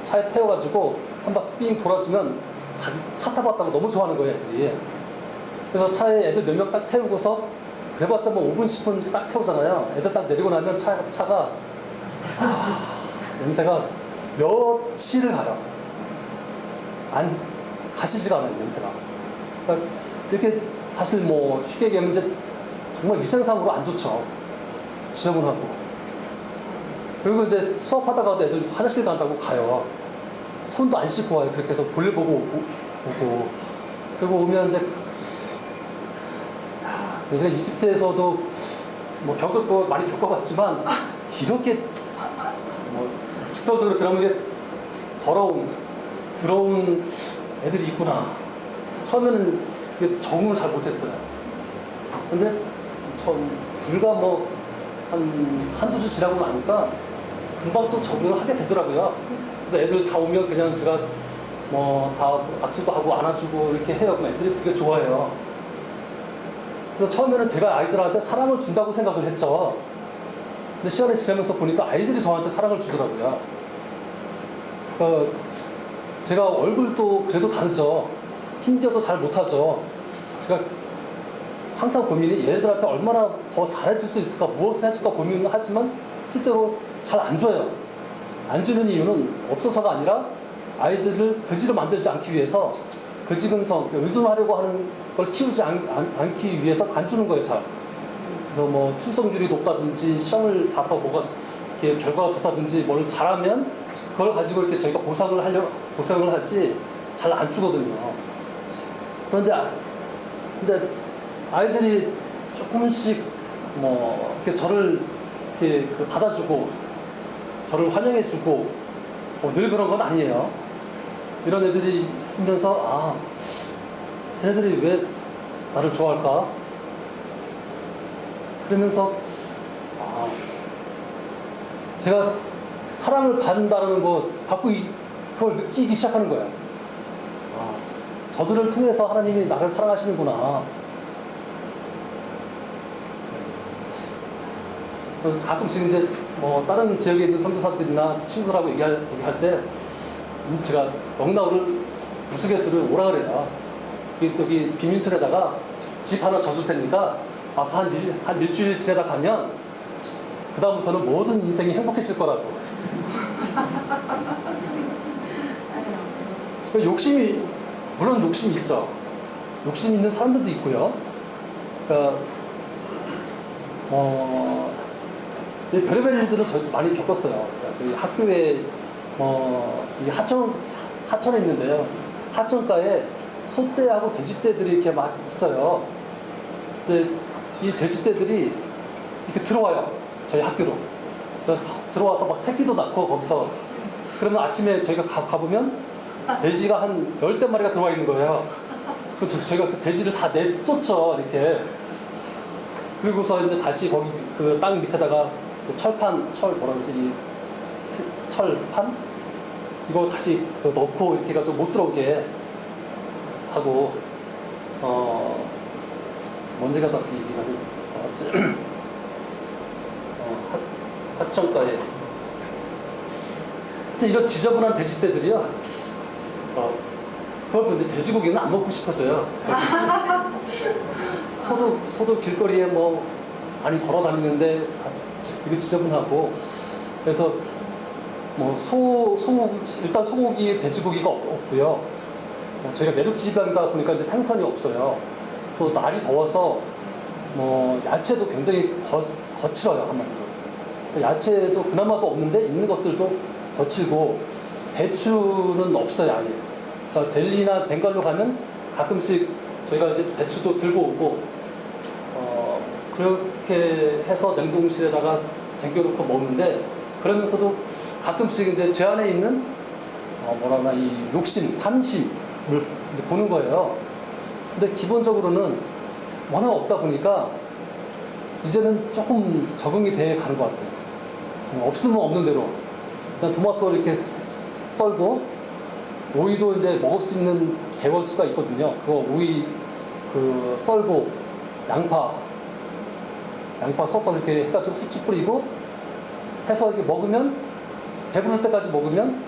차에 태워가지고 한 바퀴 삥 돌아주면 자기 차 타봤다고 너무 좋아하는 거예요, 애들이. 그래서 차에 애들 몇 명 딱 태우고서 그래봤자 뭐 5분, 10분 딱 태우잖아요. 애들 딱 내리고 나면 차가 냄새가 며칠을 가요. 가시지가 않아요, 냄새가. 그러니까 이렇게 사실 뭐 쉽게 얘기하면 이제 정말 위생상으로 안 좋죠. 지저분하고. 그리고 이제 수업하다가도 애들 화장실 간다고 가요. 손도 안 씻고 와요. 그렇게 해서 볼일 보고 오고. 그리고 오면 이제 제가 이집트에서도 뭐 겪을 거 많이 겪어봤지만 이렇게 뭐 직설적으로 그러면 이제 더러운 애들이 있구나. 처음에는 적응을 잘 못했어요. 근데 불과 뭐 한두 주 지나고 나니까 금방 또 적응을 하게 되더라고요. 그래서 애들 다 오면 그냥 제가 뭐 다 악수도 하고 안아주고 이렇게 해요. 그럼 애들이 되게 좋아해요. 그래서 처음에는 제가 아이들한테 사랑을 준다고 생각을 했죠. 근데 시간이 지나면서 보니까 아이들이 저한테 사랑을 주더라고요. 제가 얼굴도 그래도 다르죠. 힘겨도 잘 못하죠. 제가 항상 고민이 얘들한테 얼마나 더 잘해줄 수 있을까, 무엇을 해줄까 고민을 하지만 실제로 잘 안 줘요. 안 주는 이유는 없어서가 아니라 아이들을 그지로 만들지 않기 위해서 그지근성, 의존하려고 하는 걸 키우지 않기 위해서 안 주는 거예요, 잘. 그래서 뭐 출석률이 높다든지 시험을 봐서 뭐가 이렇게 결과가 좋다든지 뭘 잘하면 그걸 가지고 이렇게 저희가 보상을 하지 잘 안 주거든요. 그런데 근데 아이들이 조금씩 뭐 이렇게 저를 이렇게 받아주고 저를 환영해주고 늘 그런 건 아니에요. 이런 애들이 있으면서 아, 쟤네들이 왜 나를 좋아할까? 그러면서 아, 제가 사랑을 받는다는 거 그걸 느끼기 시작하는 거예요. 아, 저들을 통해서 하나님이 나를 사랑하시는구나. 그래서 가끔씩 이제 뭐 다른 지역에 있는 선교사들이나 친구들하고 얘기할 때 제가 넉나우를 우스갯소리를 오라 그래요. 그래서 여기 비민촌에다가 집 하나 져줄 테니까 와서 한 일주일 지내다 가면 그 다음부터는 모든 인생이 행복해질 거라고. 물론 욕심이 있죠. 욕심 있는 사람들도 있고요. 그러니까 별의별 일들을 저희도 많이 겪었어요. 그러니까 저희 학교에 이게 하천에 있는데요. 하천가에 소떼하고 돼지떼들이 이렇게 막 있어요. 근데 이 돼지떼들이 이렇게 들어와요. 저희 학교로. 그래서 들어와서 막 새끼도 낳고 거기서. 그러면 아침에 저희가 가보면 돼지가 한 10대 마리가 들어와 있는 거예요. 저희가 그 돼지를 다 내쫓죠. 이렇게. 그리고서 이제 다시 거기 그 땅 밑에다가 그 철판 이거 다시 넣고 이렇게 해가지고 못 들어오게 하고 뭔데가 다 얘기가 나왔지. 하천가에 하여튼 이런 지저분한 돼지떼들이요. 그걸 근데 돼지고기는 안 먹고 싶어져요. 소도 길거리에 뭐 많이 걸어 다니는데 되게 지저분하고 그래서 뭐 일단 소고기, 돼지고기가 없고요. 저희가 내륙 지방이다 보니까 이제 생선이 없어요. 또 날이 더워서 뭐 야채도 굉장히 거칠어요, 한마디로. 야채도 그나마도 없는데 있는 것들도 거칠고 배추는 없어요, 아예. 그러니까 델리나 벵갈로 가면 가끔씩 저희가 이제 배추도 들고 오고 그렇게 해서 냉동실에다가 쟁겨놓고 먹는데 그러면서도 가끔씩 이제 제 안에 있는 이 욕심, 탐심을 이제 보는 거예요. 근데 기본적으로는 워낙 없다 보니까 이제는 조금 적응이 돼 가는 것 같아요. 없으면 없는 대로 그냥 토마토를 이렇게 썰고 오이도 이제 먹을 수 있는 개월수가 있거든요. 그거 오이 썰고 양파 섞어서 이렇게 해가지고 후추 뿌리고 해서 이렇게 먹으면 배부를 때까지 먹으면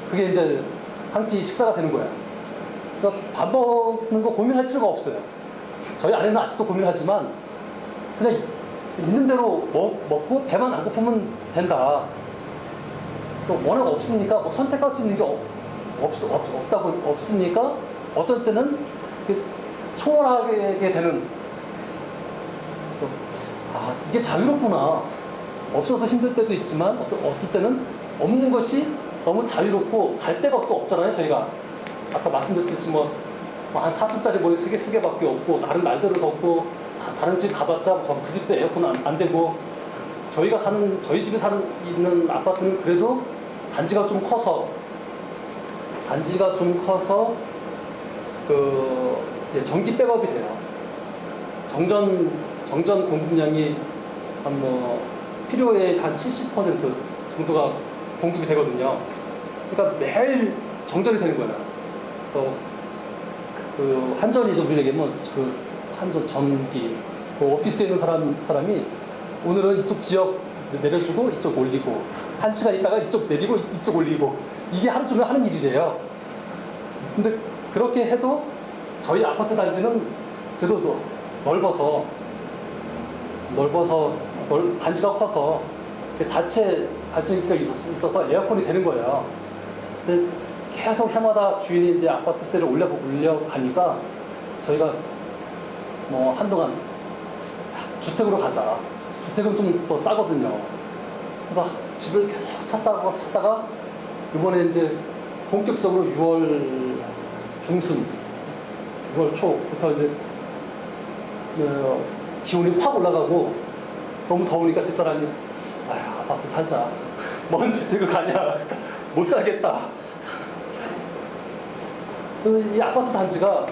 그게 이제 한 끼 식사가 되는 거야. 그러니까 밥 먹는 거 고민할 필요가 없어요. 저희 아내는 아직도 고민하지만 그냥 있는 대로 먹고 배만 안 고프면 된다. 워낙 없으니까 뭐 선택할 수 있는 게 없으니까 어떤 때는 초월하게 되는. 그래서 이게 자유롭구나. 없어서 힘들 때도 있지만 어떤 때는 없는 것이 너무 자유롭고 갈 데가 또 없잖아요. 저희가 아까 말씀드렸듯이 한 4층짜리 머리 3개밖에 없고 다른 날대로 덥고 다른 집 가봤자 그 집도 에어컨 안 되고 저희 집에 있는 아파트는 그래도 단지가 좀 커서 전기 백업이 돼요. 정전 공급량이 필요의 한 70% 정도가 공급이 되거든요. 그러니까 매일 정전이 되는 거예요. 그래서 한전이죠, 우리 얘기하면 한전 전기 오피스에 있는 사람이 오늘은 이쪽 지역 내려주고 이쪽 올리고 1시간 있다가 이쪽 내리고 이쪽 올리고 이게 하루 종일 하는 일이래요. 근데 그렇게 해도 저희 아파트 단지는 그래도 넓어서 단지가 커서 그 자체 발전기가 있어서 에어컨이 되는 거예요. 근데 계속 해마다 주인이 이제 아파트세를 올려가니까 저희가 뭐 한동안 주택으로 가자. 주택은 좀 더 싸거든요. 그래서 집을 계속 찾다가 이번에 이제 본격적으로 6월 중순, 6월 초부터 이제 기온이 확 올라가고 너무 더우니까 집사람이 아파트 살자. 뭔 주택을 가냐. 못 살겠다. 이 아파트 단지가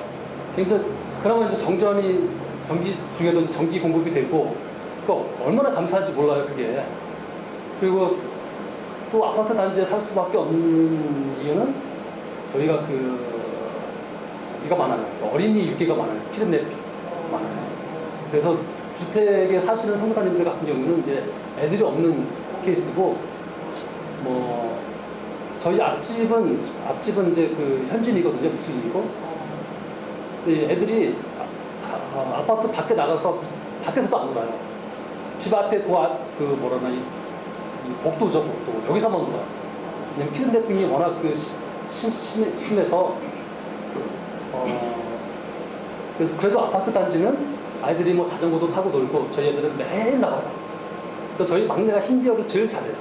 굉장히 그나마 이제 정전이 전기 중에도 전기 공급이 되고 그러니까 얼마나 감사한지 몰라요 그게. 그리고 또 아파트 단지에 살 수밖에 없는 이유는 저희가 저기가 많아요. 어린이 유기가 많아요. 피드넷 많아요. 그래서 주택에 사시는 성사님들 같은 경우는 이제 애들이 없는 케이스고 뭐 저희 앞집은 이제 그 현진이거든요. 무슬림이고 애들이 아파트 밖에 나가서 밖에서도 안 놀아요. 집 앞에 이 복도죠, 복도. 여기서만 놀아요. 그냥 피드넷빙이 워낙 심해서 그래도 아파트 단지는 아이들이 뭐 자전거도 타고 놀고 저희 애들은 매일 나가요. 그래서 저희 막내가 힌디어를 제일 잘해요.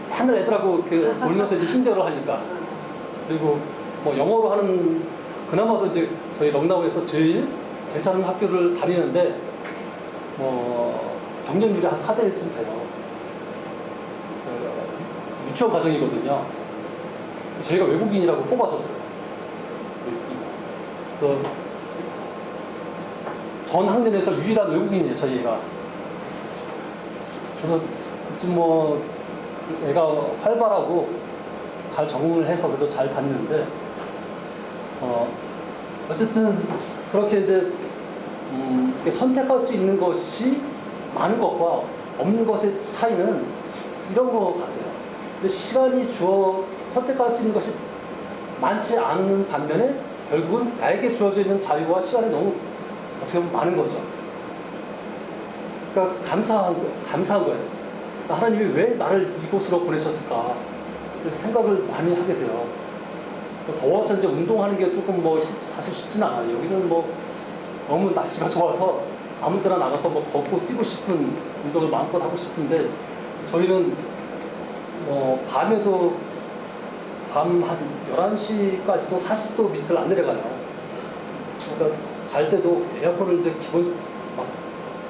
맨날 애들하고 놀면서 이제 힌디어를 하니까. 그리고 뭐 영어로 하는 그나마도 이제 저희 럭나우에서 제일 괜찮은 학교를 다니는데 뭐 경쟁률이 한 4대 1쯤 돼요. 유치원 과정이거든요. 저희가 외국인이라고 뽑아줬어요. 전 학년에서 유일한 외국인이에요, 저희가. 그래서 지금 뭐 애가 활발하고 잘 적응을 해서 그래도 잘 다니는데 어쨌든 그렇게 이제 선택할 수 있는 것이 많은 것과 없는 것의 차이는 이런 것 같아요. 시간이 선택할 수 있는 것이 많지 않은 반면에 결국은 나에게 주어져 있는 자유와 시간이 너무 어떻게 보면 많은 거죠. 그러니까 감사한 거예요. 하나님이 왜 나를 이곳으로 보내셨을까? 그래서 생각을 많이 하게 돼요. 더워서 이제 운동하는 게 조금 뭐 사실 쉽진 않아요. 여기는 뭐 너무 날씨가 좋아서 아무 때나 나가서 뭐 걷고 뛰고 싶은 운동을 마음껏 하고 싶은데 저희는 밤에도 밤 한 11시까지도 40도 밑을 안 내려가요. 그러니까 잘 때도 에어컨을 이제 기본 막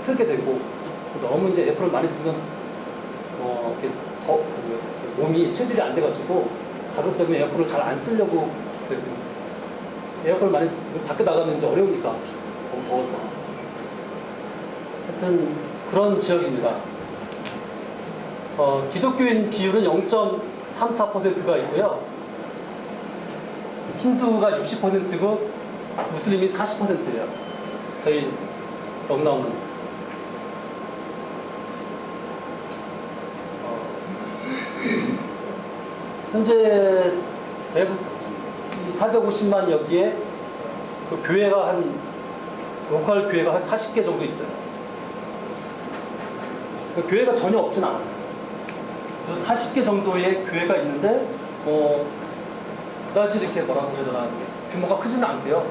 틀게 되고 너무 이제 에어컨을 많이 쓰면 이렇게 몸이 체질이 안 돼가지고 가급적 에어컨을 잘 안 쓰려고 그래요. 에어컨을 많이 밖에 나가면 이제 어려우니까 너무 더워서. 하여튼 그런 지역입니다. 기독교인 비율은 0.34%가 있고요. 힌두가 60%고 무슬림이 40%예요. 저희 럭나우는. 현재 대북 450만 여기에 그 교회가 로컬 교회가 한 40개 정도 있어요. 그 교회가 전혀 없진 않아요. 40개 정도의 교회가 있는데 그다지 이렇게 뭐라고 해야 되나 규모가 크지는 않고요.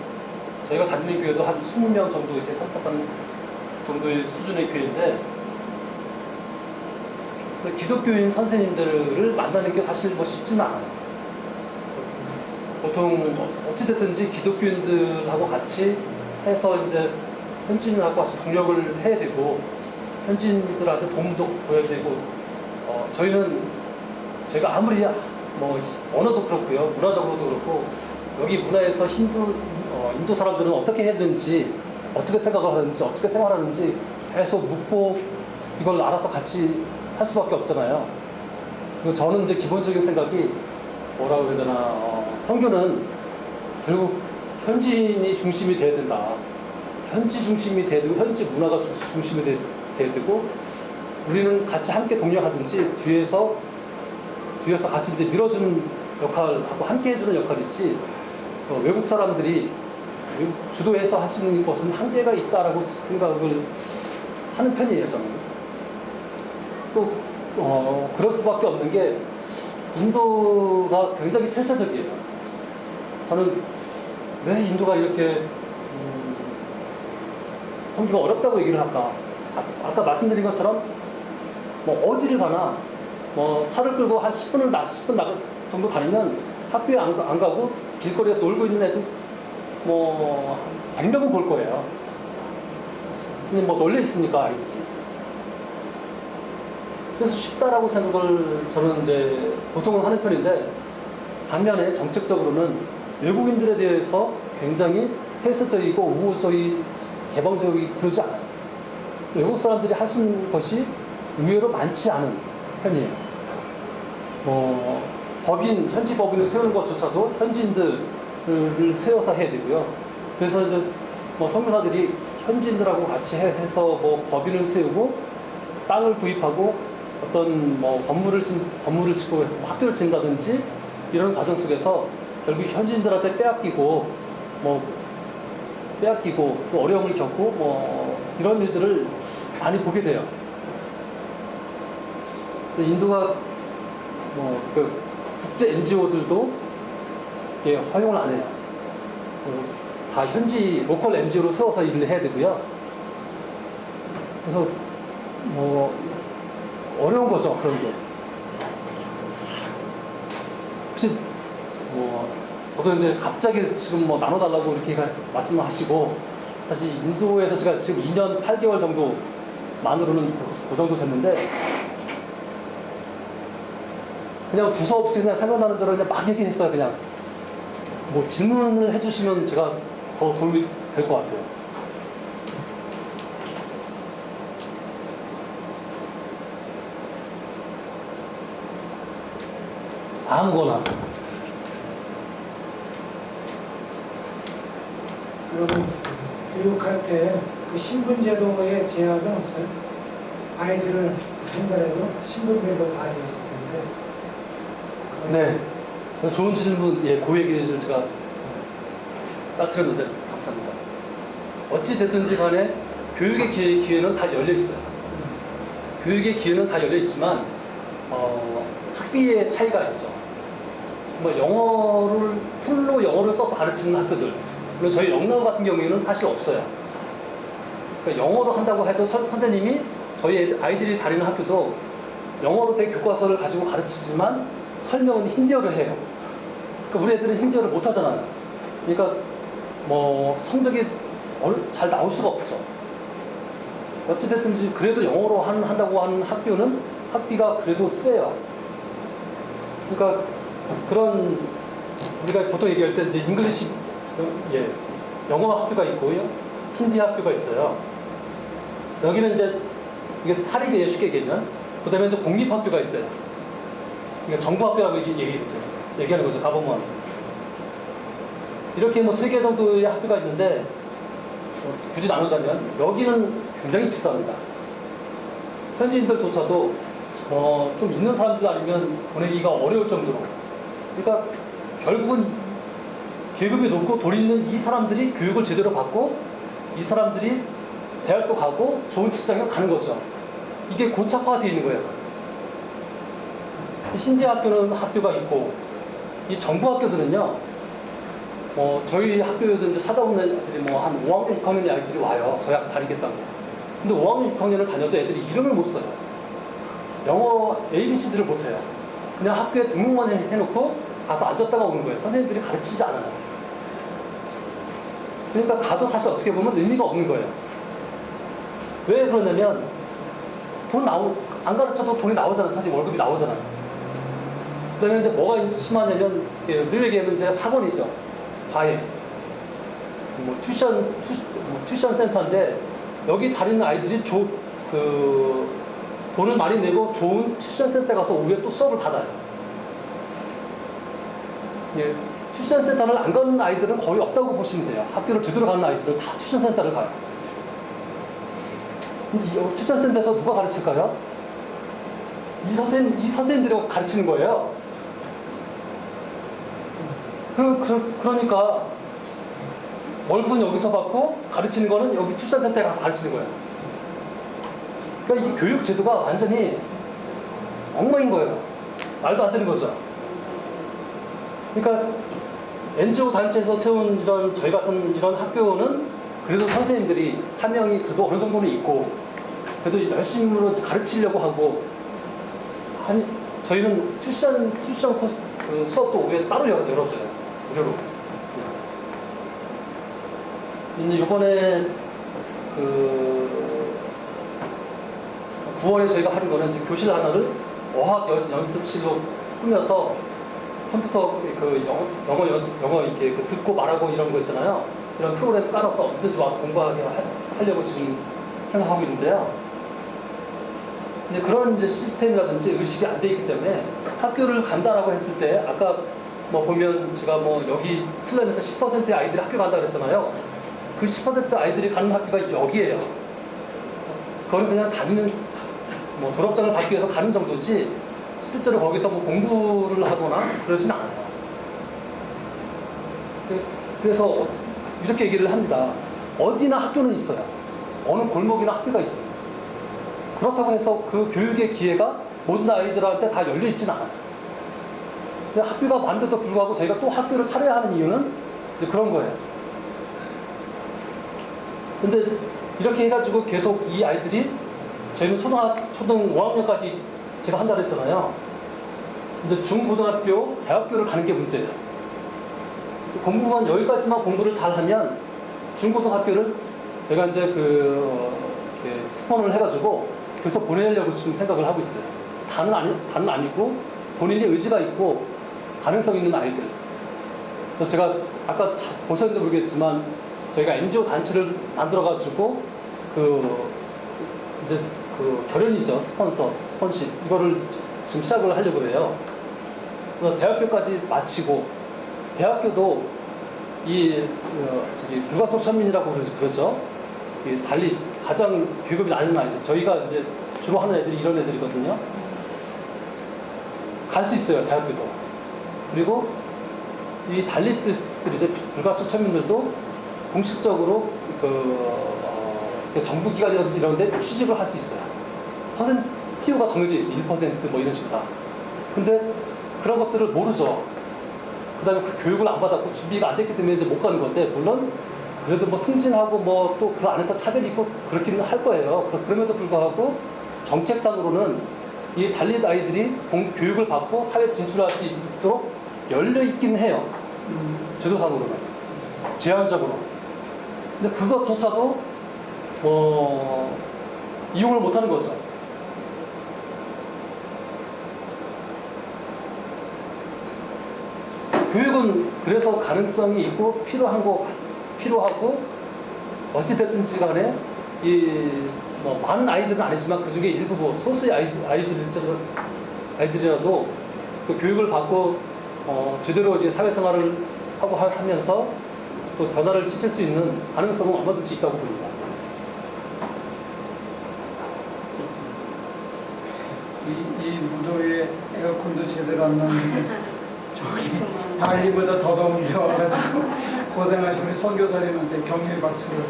저희가 다니는 교회도 한 20명 정도 이렇게 참석하는 정도의 수준의 교회인데 기독교인 선생님들을 만나는 게 사실 뭐 쉽지는 않아요. 보통 어찌됐든지 기독교인들하고 같이 해서 이제 현지인하고 같이 동력을 해야 되고 현지인들한테 도움도 구해야 되고 저희가 아무리 뭐 언어도 그렇고요, 문화적으로도 그렇고 여기 문화에서 인도 사람들은 어떻게 해야 되는지, 어떻게 생각을 하는지, 어떻게 생활하는지 계속 묻고 이걸 알아서 같이 할 수밖에 없잖아요. 그리고 저는 이제 기본적인 생각이 뭐라고 해야 되나, 선교는 결국 현지인이 중심이 돼야 된다. 현지 중심이 돼야 되고 현지 문화가 중심이 돼야 되고 우리는 같이 함께 동력하든지 뒤에서 같이 이제 밀어주는 역할하고 함께 해주는 역할이지 외국 사람들이 주도해서 할 수 있는 것은 한계가 있다라고 생각을 하는 편이에요, 저는. 또 그럴 수밖에 없는 게 인도가 굉장히 폐쇄적이에요. 저는 왜 인도가 이렇게 섬기가 어렵다고 얘기를 할까? 아까 말씀드린 것처럼 뭐 어디를 가나 뭐 차를 끌고 한 10분 정도 다니면 학교에 안 가고 길거리에서 놀고 있는 애들 뭐 100명은 볼 거예요. 근데 뭐 놀려 있으니까 아이들이. 그래서 쉽다라고 생각을 저는 이제 보통은 하는 편인데, 반면에 정책적으로는 외국인들에 대해서 굉장히 폐쇄적이고 우호적이 개방적이고 그러지 않아요. 외국 사람들이 할 수 있는 것이 의외로 많지 않은 편이에요. 뭐 현지 법인을 세우는 것조차도 현지인들을 세워서 해야 되고요. 그래서 이제 뭐 선교사들이 현지인들하고 같이 해서 뭐 법인을 세우고 땅을 구입하고 어떤 뭐 건물을 짓고 해서 뭐 학교를 짓는다든지 이런 과정 속에서 결국 현지인들한테 빼앗기고 또 어려움을 겪고 뭐 이런 일들을 많이 보게 돼요. 인도가 뭐 그 국제 NGO들도 이게 허용을 안 해요. 다 현지 로컬 NGO로 세워서 일을 해야 되고요. 그래서 뭐 어려운 거죠, 그런 게. 혹시 뭐 저도 이제 갑자기 지금 뭐 나눠달라고 이렇게 말씀을 하시고, 사실 인도에서 제가 지금 2년 8개월 정도 만으로는 그 정도 됐는데, 그냥 두서없이 그냥 생각나는 대로 그냥 막 얘기했어요. 그냥 뭐 질문을 해주시면 제가 더 도움이 될 것 같아요. 아무거나. 그러면 교육할 때 그 신분제도의 제약은 없어요? 아이들을 한달에도 신분별로 다 되어 있을 텐데. 네. 좋은 질문, 예, 그 얘기를 제가 빠뜨렸는데 감사합니다. 어찌됐든지 간에 교육의 기회는 다 열려 있어요. 교육의 기회는 다 열려 있지만 학비의 차이가 있죠. 뭐 풀로 영어를 써서 가르치는 학교들, 물론 저희 영남 같은 경우에는 사실 없어요. 그러니까 영어로 한다고 해도 선생님이 저희 아이들이 다니는 학교도 영어로 된 교과서를 가지고 가르치지만 설명은 힌디어로 해요. 그러니까 우리 애들은 힌디어를 못 하잖아요. 그러니까 뭐 성적이 잘 나올 수가 없죠. 어찌됐든지 그래도 영어로 한다고 하는 학교는 학비가 그래도 세요. 그러니까 그런 우리가 보통 얘기할 때 이제 잉글리시, 예, 영어 학교가 있고요, 힌디 학교가 있어요. 여기는 이제 이게 사립이에요, 쉽게 얘기하면. 그다음에 이제 공립 학교가 있어요. 그러니까 정부 학교라고 얘기하는 거죠. 가보면 이렇게 뭐 3개 정도의 학교가 있는데 굳이 나누자면 여기는 굉장히 비쌉니다. 현지인들조차도 좀 있는 사람들 아니면 보내기가 어려울 정도로. 그러니까 결국은 계급이 높고 돈 있는 이 사람들이 교육을 제대로 받고 이 사람들이 대학도 가고 좋은 직장에 가는 거죠. 이게 고착화되어 있는 거예요. 이 신디 학교는 학교가 있고, 이 정부 학교들은요, 저희 학교에도 이제 찾아오는 애들이 뭐 한 5학년, 6학년 아이들이 와요. 저희 학교 다니겠다고. 근데 5학년, 6학년을 다녀도 애들이 이름을 못 써요. 영어 ABCD를 못 해요. 그냥 학교에 등록만 해놓고 가서 앉았다가 오는 거예요. 선생님들이 가르치지 않아요. 그러니까 가도 사실 어떻게 보면 의미가 없는 거예요. 왜 그러냐면 안 가르쳐도 돈이 나오잖아요. 사실 월급이 나오잖아요. 그 다음에 이제 뭐가 심하냐면 우리 얘기하면 이제 학원이죠. 과외. 튜션 센터인데 여기 다니는 아이들이 돈을 많이 내고 좋은 튜션 센터에 가서 오히려 또 수업을 받아요. 예, 튜션 센터를 안 가는 아이들은 거의 없다고 보시면 돼요. 학교를 제대로 가는 아이들은 다 튜션 센터를 가요. 근데 튜션 센터에서 누가 가르칠까요? 이 선생님들이 가르치는 거예요. 그러니까 월급은 여기서 받고 가르치는 거는 여기 투자센터에 가서 가르치는 거예요. 그러니까 이 교육 제도가 완전히 엉망인 거예요. 말도 안 되는 거죠. 그러니까 NGO 단체에서 세운 이런 저희 같은 이런 학교는 그래도 선생님들이 사명이 그래도 어느 정도는 있고 그래도 열심히 가르치려고 하고 아니 저희는 튜션 코스 그 수업도 오후에 따로 열어줘요. 무료로. 근데 이번에 그 9월에 저희가 하는 거는 이제 교실 하나를 어학 연습실로 꾸며서 컴퓨터 그 영어 이렇게 그 듣고 말하고 이런 거 있잖아요. 이런 프로그램 깔아서 언제든지 와서 공부하게 하려고 지금 생각하고 있는데요. 근데 그런 이제 시스템이라든지 의식이 안 돼 있기 때문에 학교를 간다라고 했을 때 아까 뭐 보면 제가 뭐 여기 슬럼에서 10%의 아이들이 학교 간다 그랬잖아요. 그 10% 아이들이 가는 학교가 여기예요. 그건 그냥 다니는 뭐 졸업장을 받기 위해서 가는 정도지 실제로 거기서 뭐 공부를 하거나 그러진 않아요. 그래서 이렇게 얘기를 합니다. 어디나 학교는 있어요. 어느 골목이나 학교가 있어요. 그렇다고 해서 그 교육의 기회가 모든 아이들한테 다 열려 있지는 않아요. 근데 학교가 많은데도 불구하고 저희가 또 학교를 차려야 하는 이유는 이제 그런 거예요. 근데 이렇게 해가지고 계속 이 아이들이 저희는 초등 5학년까지 제가 한다고 했잖아요. 이제 중고등학교, 대학교를 가는 게 문제예요. 공부만 여기까지만 공부를 잘하면 중고등학교를 제가 이제 이렇게 스폰을 해가지고 계속 보내려고 지금 생각을 하고 있어요. 다는 아니고 본인의 의지가 있고 가능성 있는 아이들. 그래서 제가 아까 보셨는지 모르겠지만 저희가 NGO 단체를 만들어가지고 이제 결연이죠. 스폰십 이거를 지금 시작을 하려고 그래요. 그래서 대학교까지 마치고 대학교도 불가촉천민이라고 그러죠. 달리 가장 교육이 낮은 아이들, 저희가 이제 주로 하는 애들이 이런 애들이거든요. 갈 수 있어요, 대학교도. 그리고 이 달리들이 이제 불가촉천민들도 공식적으로 정부 기관이라든지 이런 데 취직을 할 수 있어요. TO가 정해져 있어요. 1% 뭐 이런 식으로. 근데 그런 것들을 모르죠. 그 다음에 그 교육을 안 받았고 준비가 안 됐기 때문에 이제 못 가는 건데, 물론 그래도 뭐 승진하고 뭐 또 그 안에서 차별이 있고 그렇기는 할 거예요. 그럼에도 불구하고 정책상으로는 이 달리 아이들이 교육을 받고 사회 진출할 수 있도록 열려 있긴 해요. 제도상으로는. 제한적으로. 근데 그것조차도 이용을 못 하는 거죠. 교육은 그래서 가능성이 있고 필요하고 어찌됐든지 간에 많은 아이들은 아니지만 그 중에 일부 소수의 아이들이라도 그 교육을 받고 제대로 이제 사회생활을 하고 하면서 또 변화를 끼칠 수 있는 가능성은 얼마든지 있다고 봅니다. 이 무도에 에어컨도 제대로 안 나오는데 저기 달리보다 더 더운 데 와가지고 고생하신 우리 선교사님한테 격려의 박수를